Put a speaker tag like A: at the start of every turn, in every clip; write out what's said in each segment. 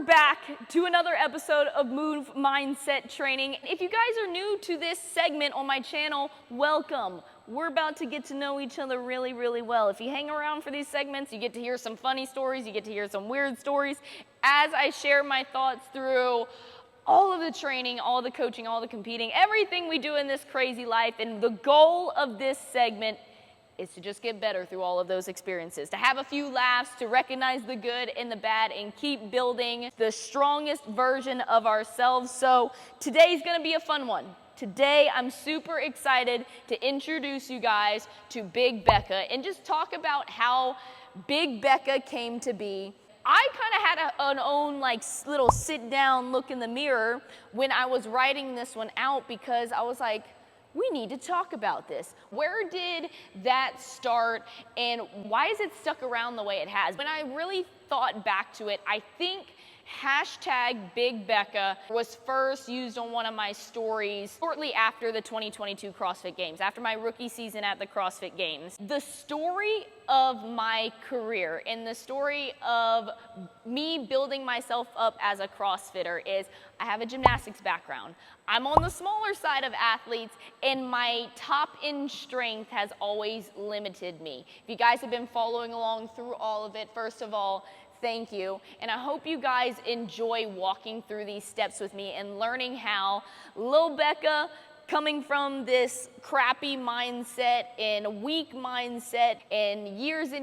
A: back to another episode of Move Mindset Training. If you guys are new to this segment on my channel, welcome. We're about to get to know each other really, really well. If you hang around for these segments, you get to hear some funny stories, you get to hear some weird stories as I share my thoughts through all of the training, all the coaching, all the competing, everything we do in this crazy life. And the goal of this segment is to just get better through all of those experiences, to have a few laughs, to recognize the good and the bad, and keep building the strongest version of ourselves. So today's gonna be a fun one. Today, I'm super excited to introduce you guys to Big Becca and just talk about how Big Becca came to be. I kind of had an own little sit down look in the mirror when I was writing this one out, because I was like, we need to talk about this. Where did that start, and why is it stuck around the way it has? When I really thought back to it, I think hashtag Big Becca was first used on one of my stories shortly after the 2022 CrossFit Games, after my rookie season at the CrossFit Games. The story of my career and the story of me building myself up as a CrossFitter is I have a gymnastics background. I'm on the smaller side of athletes, and my top end strength has always limited me. If you guys have been following along through all of it, first of all, thank you. And I hope you guys enjoy walking through these steps with me and learning how Lil Becca, coming from this crappy mindset and weak mindset and years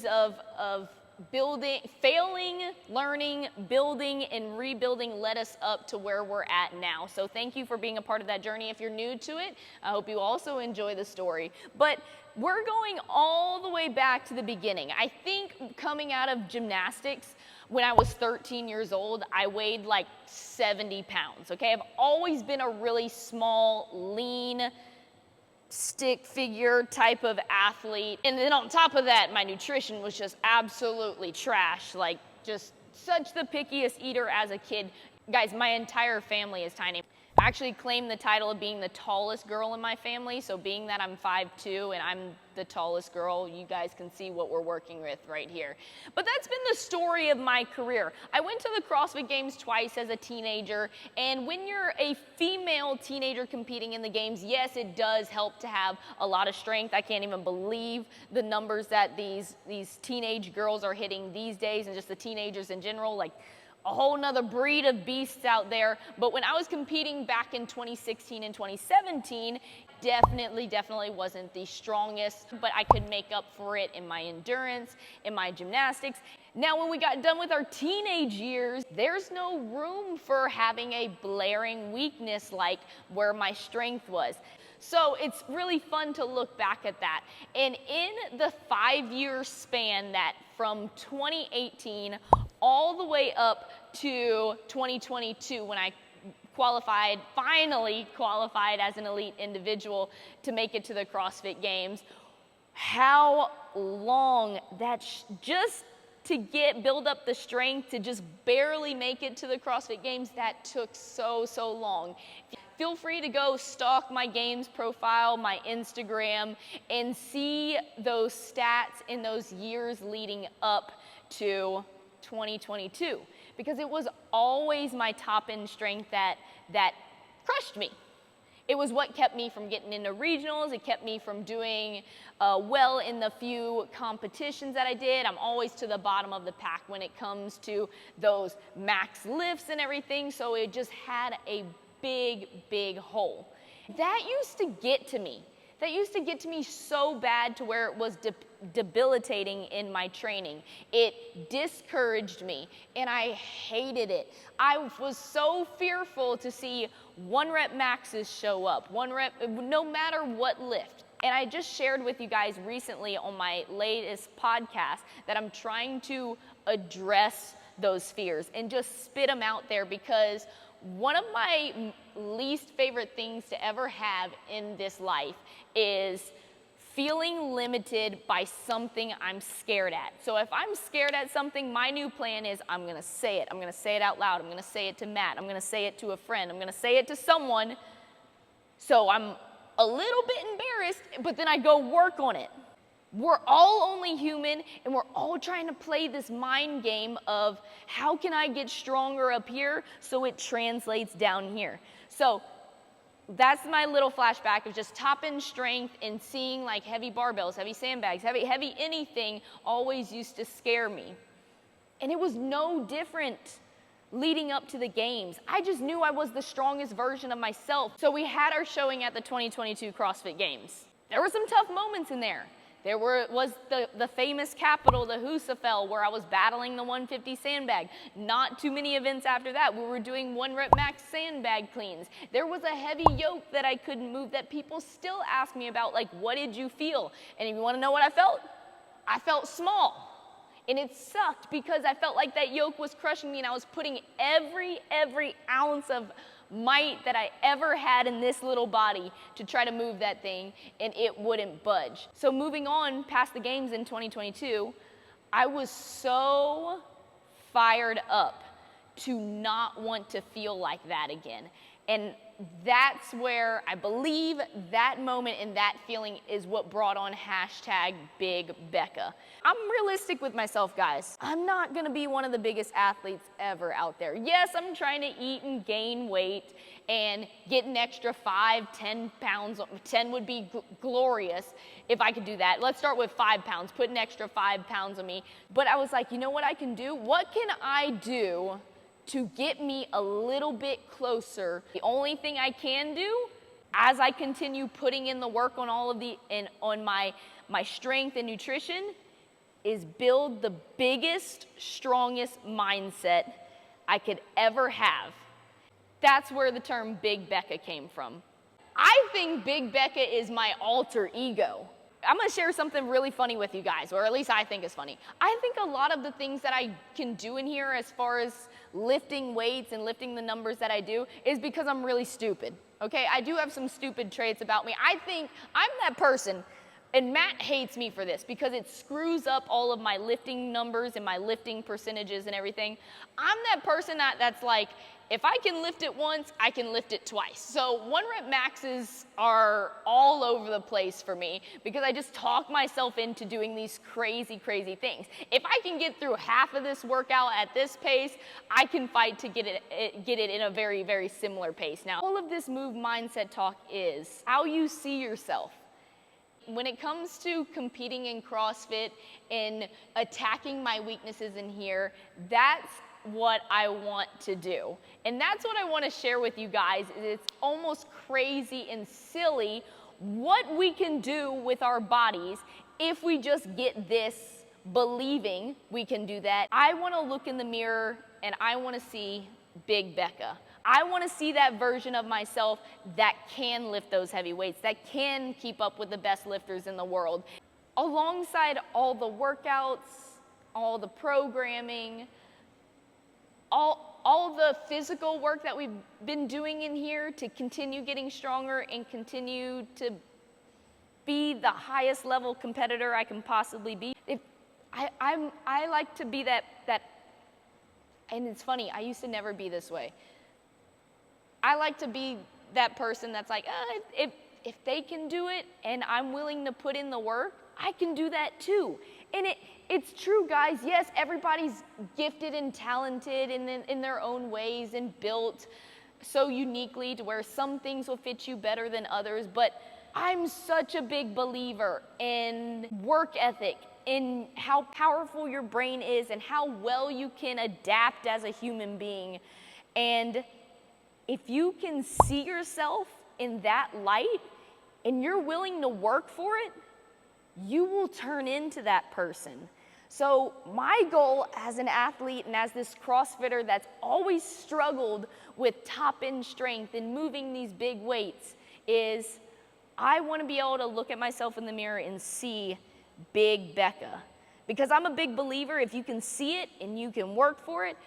A: of building, failing, learning, building, and rebuilding led us up to where we're at now. So thank you for being a part of that journey. If you're new to it, I hope you also enjoy the story. But we're going all the way back to the beginning. I think coming out of gymnastics, when I was 13 years old, I weighed like 70 pounds, okay? I've always been a really small, lean, stick figure type of athlete. And then on top of that, my nutrition was just absolutely trash, like just such the pickiest eater as a kid. Guys, my entire family is tiny. I actually claim the title of being the tallest girl in my family, so being that I'm 5'2" and I'm the tallest girl, you guys can see what we're working with right here. But that's been the story of my career. I went to the CrossFit Games twice as a teenager, and when you're a female teenager competing in the games, yes, it does help to have a lot of strength. I can't even believe the numbers that these teenage girls are hitting these days, and just the teenagers in general, like a whole nother breed of beasts out there. But when I was competing back in 2016 and 2017, definitely wasn't the strongest, but I could make up for it in my endurance, in my gymnastics. Now, when we got done with our teenage years, there's no room for having a blaring weakness like where my strength was. So it's really fun to look back at that. And in the 5-year span that from 2018 all the way up to 2022, when I finally qualified as an elite individual to make it to the CrossFit Games, how long that just to build up the strength to just barely make it to the CrossFit Games, that took so long. Feel free to go stalk my games profile, my Instagram, and see those stats in those years leading up to 2022, because it was always my top end strength that crushed me. It was what kept me from getting into regionals. It kept me from doing well in the few competitions that I did. I'm always to the bottom of the pack when it comes to those max lifts and everything. So it just had a big hole. That used to get to me. That used to get to me so bad to where it was debilitating in my training. It discouraged me, and I hated it. I was so fearful to see 1 rep maxes show up, 1 rep, no matter what lift. And I just shared with you guys recently on my latest podcast that I'm trying to address those fears and just spit them out there, because one of my least favorite things to ever have in this life is feeling limited by something I'm scared at. So if I'm scared at something, my new plan is I'm gonna say it. I'm gonna say it out loud. I'm gonna say it to Matt. I'm gonna say it to a friend. I'm gonna say it to someone. So I'm a little bit embarrassed, but then I go work on it. We're all only human, and we're all trying to play this mind game of how can I get stronger up here so it translates down here. So that's my little flashback of just top end strength and seeing like heavy barbells, heavy sandbags, heavy anything always used to scare me. And it was no different leading up to the games. I just knew I was the strongest version of myself. So we had our showing at the 2022 CrossFit Games. There were some tough moments in there. There was the famous capital, the Husafell, where I was battling the 150 sandbag. Not too many events after that. We were doing 1 rep max sandbag cleans. There was a heavy yoke that I couldn't move that people still ask me about, like, what did you feel? And if you want to know what I felt? I felt small. And it sucked because I felt like that yoke was crushing me, and I was putting every ounce of might that I ever had in this little body to try to move that thing, and it wouldn't budge. So moving on past the games in 2022, I was so fired up to not want to feel like that again. And that's where I believe that moment and that feeling is what brought on hashtag Big Becca. I'm realistic with myself, guys. I'm not gonna be one of the biggest athletes ever out there. Yes, I'm trying to eat and gain weight and get an extra 5, 10 pounds. 10 would be glorious if I could do that. Let's start with 5 pounds, put an extra 5 pounds on me. But I was like, you know what I can do? What can I do to get me a little bit closer? The only thing I can do as I continue putting in the work on all of on my strength and nutrition is build the biggest, strongest mindset I could ever have. That's where the term Big Becca came from. I think Big Becca is my alter ego. I'm gonna share something really funny with you guys, or at least I think is funny. I think a lot of the things that I can do in here as far as lifting weights and lifting the numbers that I do is because I'm really stupid, okay? I do have some stupid traits about me. I think I'm that person, and Matt hates me for this because it screws up all of my lifting numbers and my lifting percentages and everything. I'm that person that's like, if I can lift it once, I can lift it twice. So 1 rep maxes are all over the place for me because I just talk myself into doing these crazy things. If I can get through half of this workout at this pace, I can fight to get it in a very similar pace. Now, all of this move mindset talk is how you see yourself. When it comes to competing in CrossFit and attacking my weaknesses in here, that's what I want to do. And that's what I want to share with you guys. It's almost crazy and silly what we can do with our bodies if we just get this believing we can do that. I want to look in the mirror and I want to see Big Becca. I want to see that version of myself that can lift those heavy weights, that can keep up with the best lifters in the world. Alongside all the workouts, all the programming, all the physical work that we've been doing in here to continue getting stronger and continue to be the highest level competitor I can possibly be. I like to be that, and it's funny, I used to never be this way. I like to be that person that's like, if they can do it and I'm willing to put in the work, I can do that too. And it's true, guys. Yes, everybody's gifted and talented in their own ways and built so uniquely to where some things will fit you better than others. But I'm such a big believer in work ethic, in how powerful your brain is and how well you can adapt as a human being. And if you can see yourself in that light and you're willing to work for it, you will turn into that person. So my goal as an athlete and as this CrossFitter that's always struggled with top end strength and moving these big weights is I want to be able to look at myself in the mirror and see Big Becca. Because I'm a big believer, if you can see it and you can work for it,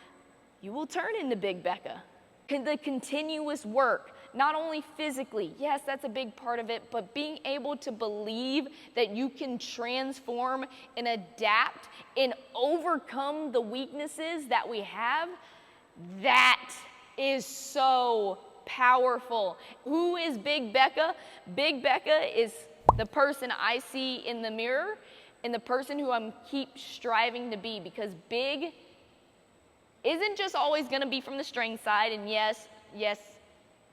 A: you will turn into Big Becca. The continuous work, not only physically, yes, that's a big part of it, but being able to believe that you can transform and adapt and overcome the weaknesses that we have, that is so powerful. Who is Big Becca? Big Becca is the person I see in the mirror, and the person who I'm keep striving to be, because big isn't just always going to be from the strength side, and yes,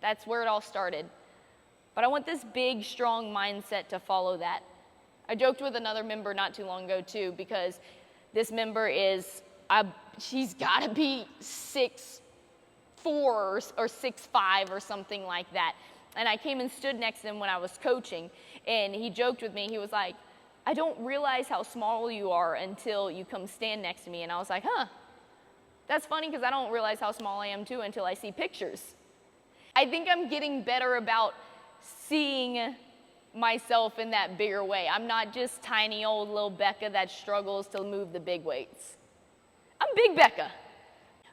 A: that's where it all started. But I want this big, strong mindset to follow that. I joked with another member not too long ago too, because this member is, she's got to be 6'4" or 6'5" or something like that. And I came and stood next to him when I was coaching, and he joked with me. He was like, I don't realize how small you are until you come stand next to me. And I was like, huh, that's funny, because I don't realize how small I am too until I see pictures. I think I'm getting better about seeing myself in that bigger way. I'm not just tiny old little Becca that struggles to move the big weights. I'm Big Becca.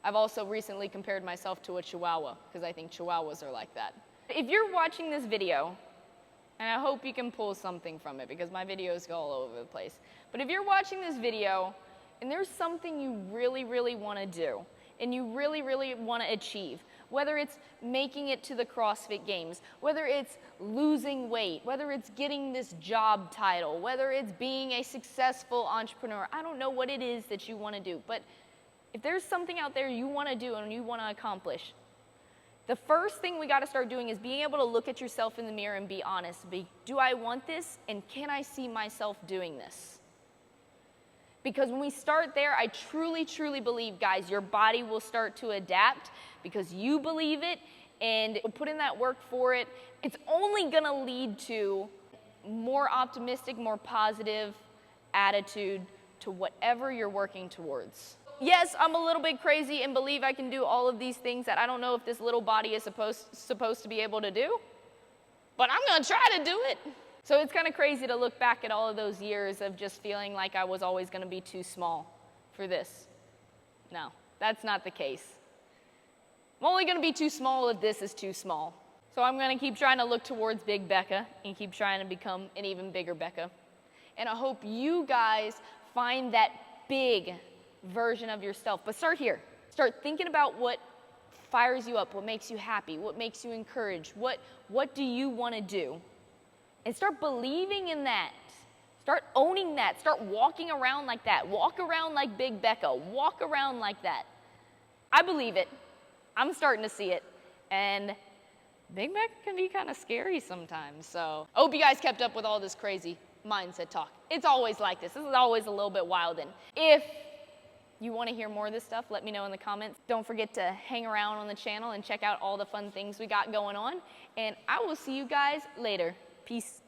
A: I've also recently compared myself to a Chihuahua, because I think Chihuahuas are like that. If you're watching this video, and I hope you can pull something from it, because my videos go all over the place, but if you're watching this video and there's something you really, really want to do, and you really, really want to achieve, whether it's making it to the CrossFit Games, whether it's losing weight, whether it's getting this job title, whether it's being a successful entrepreneur, I don't know what it is that you want to do, but if there's something out there you want to do and you want to accomplish, the first thing we got to start doing is being able to look at yourself in the mirror and be honest. Do I want this, and can I see myself doing this? Because when we start there, I truly, truly believe, guys, your body will start to adapt because you believe it and put in that work for it. It's only going to lead to more optimistic, more positive attitude to whatever you're working towards. Yes, I'm a little bit crazy and believe I can do all of these things that I don't know if this little body is supposed to be able to do, but I'm going to try to do it. So it's kind of crazy to look back at all of those years of just feeling like I was always going to be too small for this. No, that's not the case. I'm only going to be too small if this is too small. So I'm going to keep trying to look towards Big Becca and keep trying to become an even bigger Becca. And I hope you guys find that big version of yourself. But start here. Start thinking about what fires you up, what makes you happy, what makes you encouraged, what do you want to do? And start believing in that. Start owning that. Start walking around like that. Walk around like Big Becca. Walk around like that. I believe it. I'm starting to see it. And Big Becca can be kind of scary sometimes. So I hope you guys kept up with all this crazy mindset talk. It's always like this. This is always a little bit wild. And if you want to hear more of this stuff, let me know in the comments. Don't forget to hang around on the channel and check out all the fun things we got going on. And I will see you guys later. Peace.